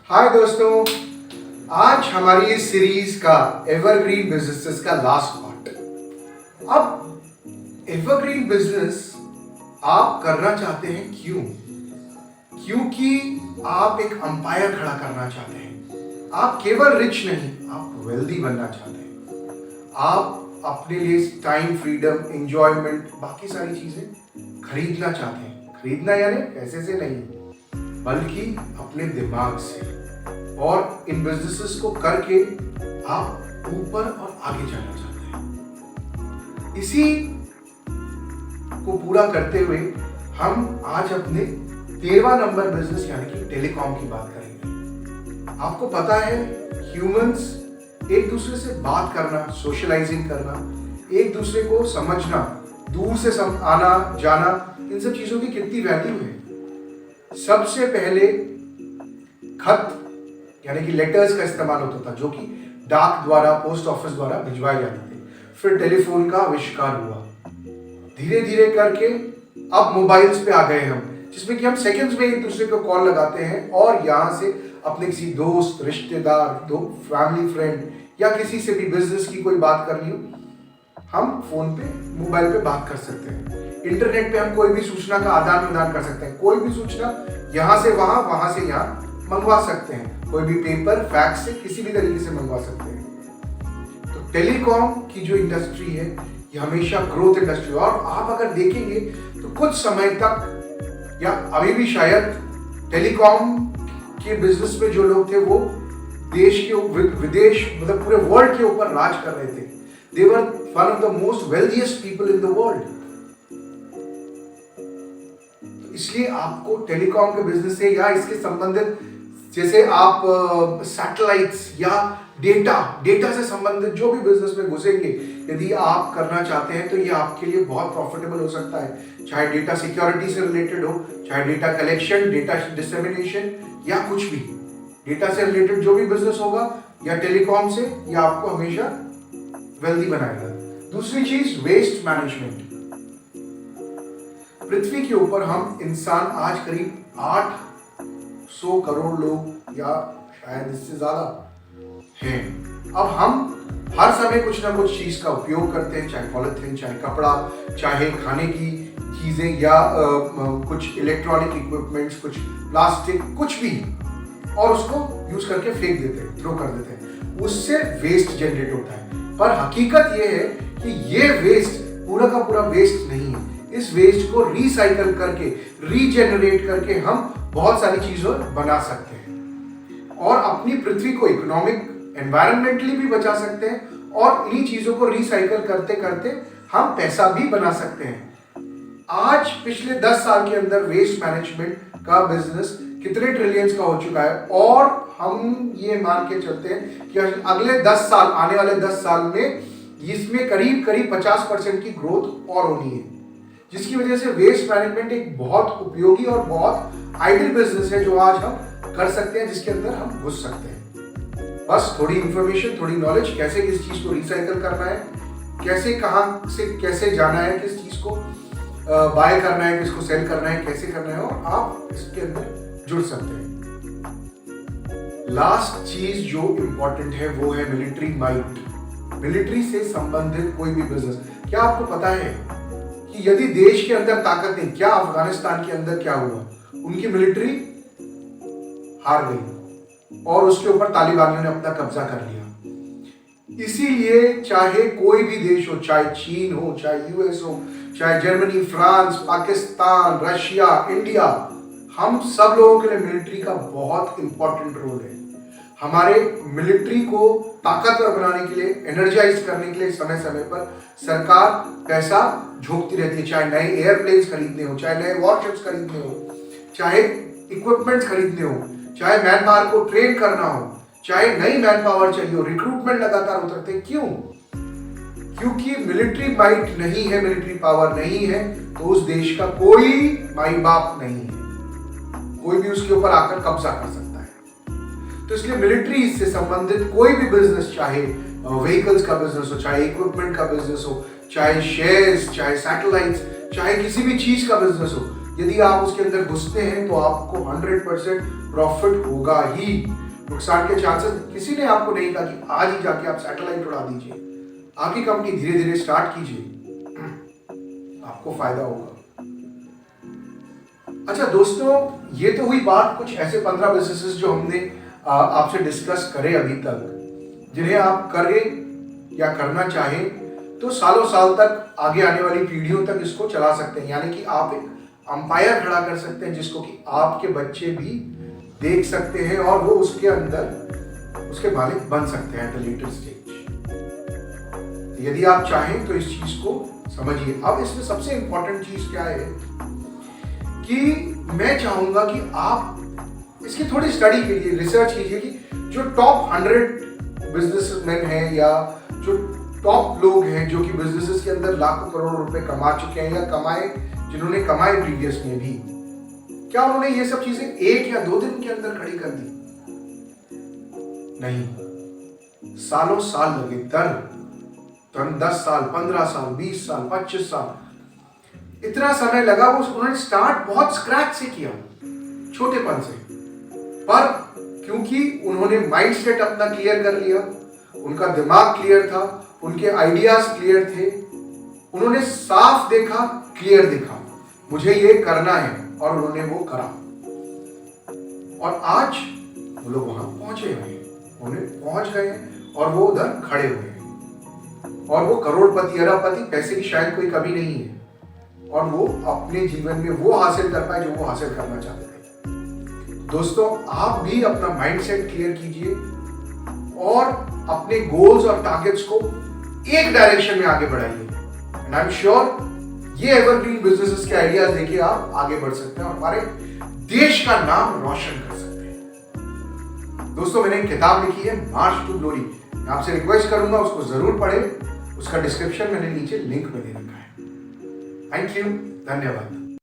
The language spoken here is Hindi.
हाय दोस्तों, आज हमारी इस सीरीज का एवरग्रीन बिजनेसेस का लास्ट पार्ट। अब एवरग्रीन बिजनेस आप करना चाहते हैं क्यों? क्योंकि आप एक अंपायर खड़ा करना चाहते हैं। आप केवल रिच नहीं, आप वेल्दी बनना चाहते हैं। आप अपने लिए टाइम, फ्रीडम, एंजॉयमेंट, बाकी सारी चीजें खरीदना चाहते हैं। खरीदना यानी पैसे से नहीं, बल्कि अपने दिमाग से। और इन बिजनेसेस को करके आप ऊपर और आगे जाना चाहते हैं। इसी को पूरा करते हुए हम आज अपने 13वां नंबर बिजनेस यानी कि टेलीकॉम की बात करेंगे। आपको पता है, ह्यूमंस एक दूसरे से बात करना, सोशलाइजिंग करना, एक दूसरे को समझना, दूर से आना जाना, इन सब चीजों की कितनी वैल्यू है। सबसे पहले खत यानी कि लेटर्स का इस्तेमाल होता था, जो कि डाक द्वारा, पोस्ट ऑफिस द्वारा भिजवाए जाते थे। फिर टेलीफोन का आविष्कार हुआ। धीरे धीरे करके अब मोबाइल्स पे आ गए हम, जिसमें कि हम सेकंड्स में एक दूसरे को कॉल लगाते हैं और यहाँ से अपने किसी दोस्त, रिश्तेदार, फैमिली फ्रेंड या किसी से भी बिजनेस की कोई बात करनी हो, हम फोन पे, मोबाइल पे बात कर सकते हैं। इंटरनेट पे हम कोई भी सूचना का आदान प्रदान कर सकते हैं। कोई भी सूचना यहाँ से वहां, वहां से यहाँ मंगवा सकते हैं। कोई भी पेपर, फैक्स से, किसी भी तरीके से मंगवा सकते हैं। तो टेलीकॉम की जो इंडस्ट्री है, ये हमेशा ग्रोथ इंडस्ट्री। और आप अगर देखेंगे तो कुछ समय तक या अभी भी शायद टेलीकॉम के बिजनेस में जो लोग थे वो देश के विदेश, मतलब पूरे वर्ल्ड के ऊपर राज कर रहे थे। They were one of the most wealthiest people in the world. इसलिए आपको टेलीकॉम के बिजनेस से या इसके संबंधित, जैसे आप सैटेलाइट्स या डेटा से संबंधित जो भी बिजनेस में घुसेंगे, यदि आप करना चाहते हैं तो ये आपके लिए बहुत प्रॉफिटेबल हो सकता है। चाहे डेटा सिक्योरिटी से रिलेटेड हो, चाहे डेटा कलेक्शन, डेटा डिसेमिनेशन या कुछ भी, डेटा से रिलेटेड जो भी बिजनेस होगा या टेलीकॉम से, ये आपको हमेशा वेल्दी बनाएगा। दूसरी चीज, वेस्ट मैनेजमेंट। पृथ्वी के ऊपर हम इंसान आज करीब 800 करोड़ लोग या शायद इससे ज्यादा हैं। अब हम हर समय कुछ ना कुछ चीज का उपयोग करते हैं, चाहे पॉलिथीन, चाहे कपड़ा, चाहे खाने की चीजें या कुछ इलेक्ट्रॉनिक इक्विपमेंट्स, कुछ प्लास्टिक, कुछ भी, और उसको यूज करके फेंक देते हैं, थ्रो कर देते हैं। उससे वेस्ट जनरेट होता है। पर हकीकत यह है कि ये वेस्ट पूरा का पूरा वेस्ट नहीं है। इस वेस्ट को रिसाइकल करके, रीजेनरेट करके हम बहुत सारी चीजों बना सकते हैं और अपनी पृथ्वी को इकोनॉमिक, एनवायरमेंटली भी बचा सकते हैं। और इन्हीं चीजों को रिसाइकल करते करते हम पैसा भी बना सकते हैं। आज पिछले 10 साल के अंदर वेस्ट मैनेजमेंट का बिजनेस कितने ट्रिलियंस का हो चुका है, और हम ये मान के चलते हैं कि अगले 10 साल, आने वाले 10 साल में इसमें करीब 50% की ग्रोथ और होनी है। जिसकी वजह से वेस्ट मैनेजमेंट एक बहुत उपयोगी और बहुत आइडियल बिजनेस है जो आज हम कर सकते हैं, जिसके अंदर हम घुस सकते हैं। बस थोड़ी इंफॉर्मेशन, थोड़ी नॉलेज, कैसे किस चीज को रिसाइकल करना है, कैसे, कहां से कैसे जाना है, किस चीज को बाय करना है, किसको सेल करना है, कैसे करना है, और आप इसके अंदर जुड़ सकते हैं। लास्ट चीज जो इंपॉर्टेंट है वो है मिलिट्री माइट। मिलिट्री से संबंधित कोई भी बिजनेस। क्या आपको पता है कि यदि देश के अंदर ताकत नहीं, क्या अफगानिस्तान के अंदर क्या हुआ? उनकी मिलिट्री हार गई और उसके ऊपर तालिबानियों ने अपना कब्जा कर लिया। इसीलिए चाहे कोई भी देश हो, चाहे चीन हो, चाहे यूएस हो, चाहे Germany, France, Pakistan, Russia, India, हम सब लोगों के लिए मिलिट्री का बहुत इंपॉर्टेंट रोल है। हमारे मिलिट्री को ताकतवर बनाने के लिए, एनर्जाइज करने के लिए समय समय पर सरकार पैसा झोंकती रहती है। चाहे नए एयरप्लेन्स खरीदने हो, चाहे नए वॉरशिप्स खरीदने हो, चाहे इक्विपमेंट्स खरीदने हो, चाहे मैन पावर को ट्रेन करना हो, चाहे नई मैन पावर चाहिए हो, रिक्रूटमेंट लगातार उतरते हैं। क्यों? क्योंकि मिलिट्री माइट नहीं है, मिलिट्री पावर नहीं है, तो उस देश का कोई माई बाप नहीं है, कोई भी उसके ऊपर आकर कब्जा कर सकता है। तो इसलिए मिलिट्री से संबंधित कोई भी बिजनेस, चाहे व्हीकल्स का बिजनेस हो, चाहे इक्विपमेंट का बिजनेस हो, चाहे शेयर्स, चाहे सैटेलाइट्स, चाहे किसी भी चीज का बिजनेस हो, यदि आप उसके अंदर घुसते हैं तो आपको 100% प्रॉफिट होगा ही। नुकसान के चांसेस, किसी ने आपको नहीं कहा कि आज ही जाके आप सैटेलाइट उड़ा दीजिए, आपकी कंपनी धीरे धीरे स्टार्ट कीजिए, आपको फायदा होगा। अच्छा दोस्तों, ये तो हुई बात कुछ ऐसे 15 बिजनेसेस जो हमने आपसे डिस्कस करे अभी तक, जिन्हें आप करें या करना चाहें तो सालों साल तक, आगे आने वाली पीढ़ियों तक इसको चला सकते हैं। यानी कि आप एक अंपायर खड़ा कर सकते हैं जिसको कि आपके बच्चे भी देख सकते हैं और वो उसके अंदर उसके मालिक बन सकते हैं एट अ लेटर स्टेज। यदि आप चाहें तो इस चीज को समझिए। अब इसमें सबसे इंपॉर्टेंट चीज क्या है कि मैं चाहूंगा कि आप इसकी थोड़ी स्टडी कीजिए, रिसर्च कीजिए कि जो टॉप 100 बिजनेसमैन हैं या जो टॉप लोग हैं जो कि बिजनेसेस के अंदर लाखों करोड़ रुपए कमा चुके हैं या कमाए, जिन्होंने कमाए प्रीवियस में भी, क्या उन्होंने ये सब चीजें 1 या 2 दिन के अंदर खड़ी कर दी? नहीं, सालों साल लगे। 10 साल, 15 साल, 20 साल, 25 साल, इतना समय लगा। वो उन्होंने स्टार्ट बहुत स्क्रैच से किया, छोटेपन से, पर क्योंकि उन्होंने माइंडसेट अपना क्लियर कर लिया, उनका दिमाग क्लियर था, उनके आइडियाज क्लियर थे, उन्होंने साफ देखा, क्लियर देखा, मुझे ये करना है, और उन्होंने वो करा। और आज वो लोग वहां पहुंचे हुए हैं, उन्हें पहुंच गए हैं और वो उधर खड़े हुए हैं। और वो करोड़पति, अरबपति, पैसे की शायद कोई कमी नहीं है, और वो अपने जीवन में वो हासिल कर पाए जो वो हासिल करना चाहते थे। दोस्तों, आप भी अपना माइंडसेट क्लियर कीजिए और अपने गोल्स और टारगेट्स को एक डायरेक्शन में आगे बढ़ाइए। एंड आई एम श्योर ये एवरग्रीन बिजनेसेस के आइडियाज लेके आप आगे बढ़ सकते हैं और हमारे देश का नाम रोशन कर सकते हैं। दोस्तों, मैंने एक किताब लिखी है, मार्च टू ग्लोरी। मैं आपसे रिक्वेस्ट करूंगा उसको जरूर पढ़ें, उसका डिस्क्रिप्शन मैंने नीचे लिंक में दे रखा है। थैंक यू, धन्यवाद।